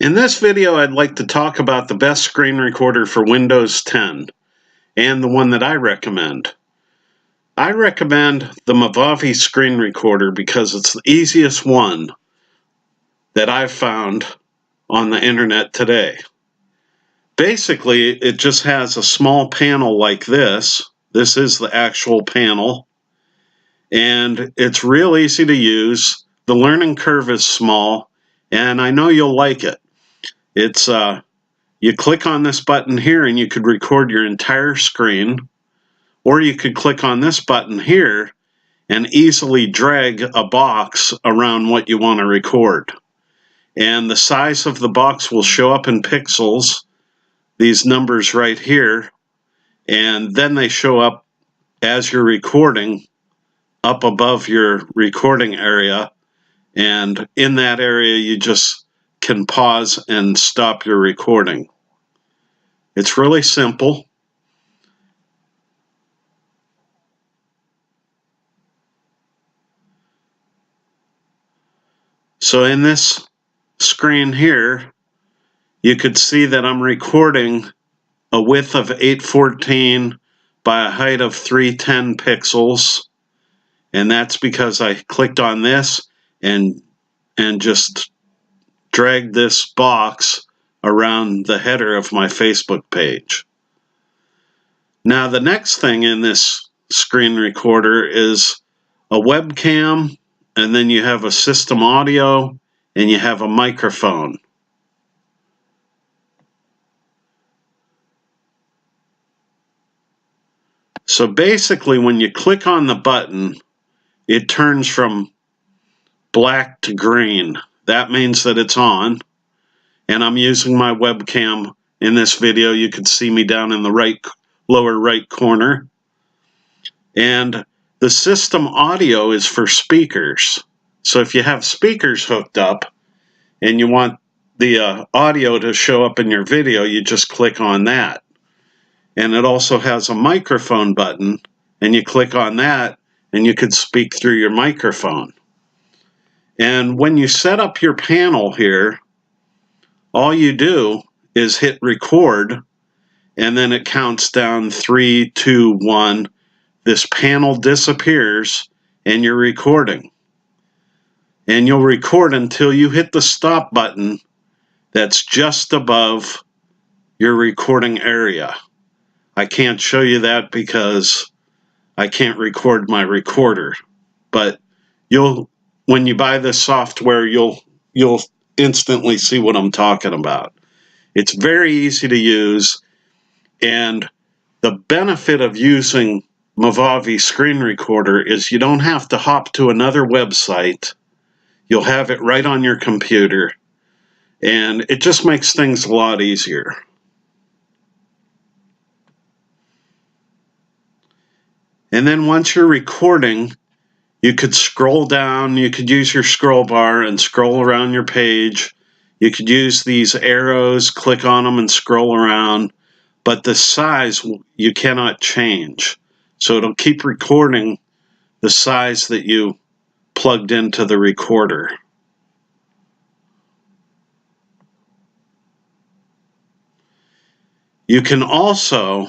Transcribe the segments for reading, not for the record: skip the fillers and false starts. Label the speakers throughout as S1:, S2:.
S1: In this video, I'd like to talk about the best screen recorder for Windows 10 and the one that I recommend. I recommend the Movavi screen recorder because it's the easiest one that I've found on the internet today. Basically, it just has a small panel like this. This is the actual panel, and it's real easy to use. The learning curve is small, and I know you'll like it. It's you click on this button here and you could record your entire screen, or you could click on this button here and easily drag a box around what you want to record. And the size of the box will show up in pixels, these numbers right here, and then they show up as you're recording up above your recording area, and in that area you just can pause and stop your recording. It's really simple. So in this screen here, you could see that I'm recording a width of 814 by a height of 310 pixels. And that's because I clicked on this and just dragged this box around the header of my Facebook page. Now the next thing in this screen recorder is a webcam, and then you have a system audio, and you have a microphone. So basically, when you click on the button, it turns from black to green. That means that it's on, and I'm using my webcam in this video. You can see me down in the lower right corner. And the system audio is for speakers. So if you have speakers hooked up and you want the audio to show up in your video, you just click on that. And it also has a microphone button, and you click on that and you can speak through your microphone. And when you set up your panel here, all you do is hit record, and then it counts down 3, 2, 1. This panel disappears and you're recording. And you'll record until you hit the stop button that's just above your recording area. I can't show you that because I can't record my recorder, but when you buy this software, you'll instantly see what I'm talking about. It's very easy to use, and the benefit of using Movavi screen recorder is you don't have to hop to another website. You'll have it right on your computer, and it just makes things a lot easier. And then once you're recording, you could scroll down, you could use your scroll bar and scroll around your page. You could use these arrows, click on them and scroll around, but the size you cannot change. So it'll keep recording the size that you plugged into the recorder. You can also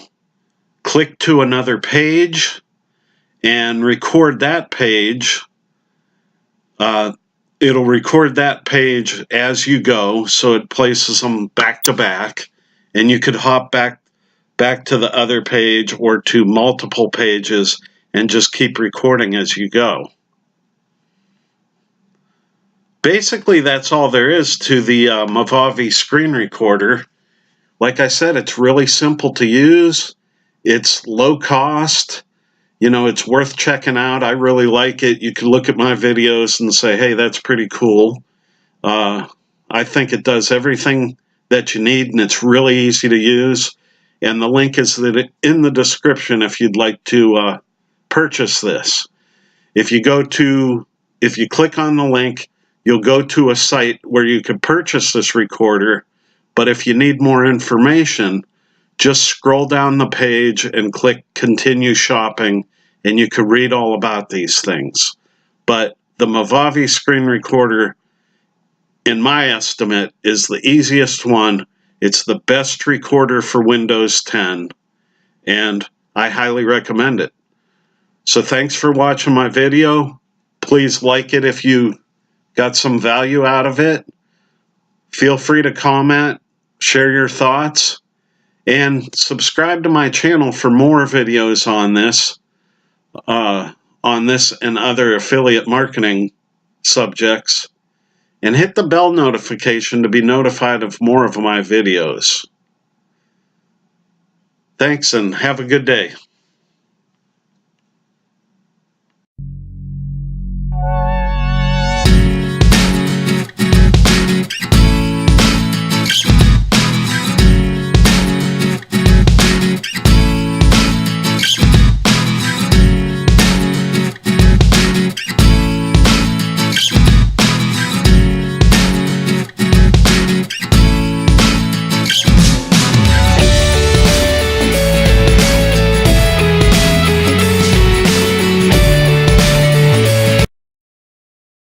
S1: click to another page and record that page. It'll record that page as you go, so it places them back to back, and you could hop back to the other page or to multiple pages and just keep recording as you go. Basically, that's all there is to the Movavi screen recorder. Like I said, it's really simple to use. It's low cost. You know, it's worth checking out. I really like it. You can look at my videos and say, hey, that's pretty cool. I think it does everything that you need, and it's really easy to use. And the link is in the description if you'd like to purchase this. If you click on the link, you'll go to a site where you can purchase this recorder. But if you need more information, just scroll down the page and click Continue Shopping, and you can read all about these things. But the Movavi screen recorder in my estimate, is the easiest one. It's the best recorder for Windows 10, and I highly recommend it. So thanks for watching my video. Please like it if you got some value out of it. Feel free to comment, share your thoughts, and subscribe to my channel for more videos on this and other affiliate marketing subjects. And hit the bell notification to be notified of more of my videos. Thanks and have a good day.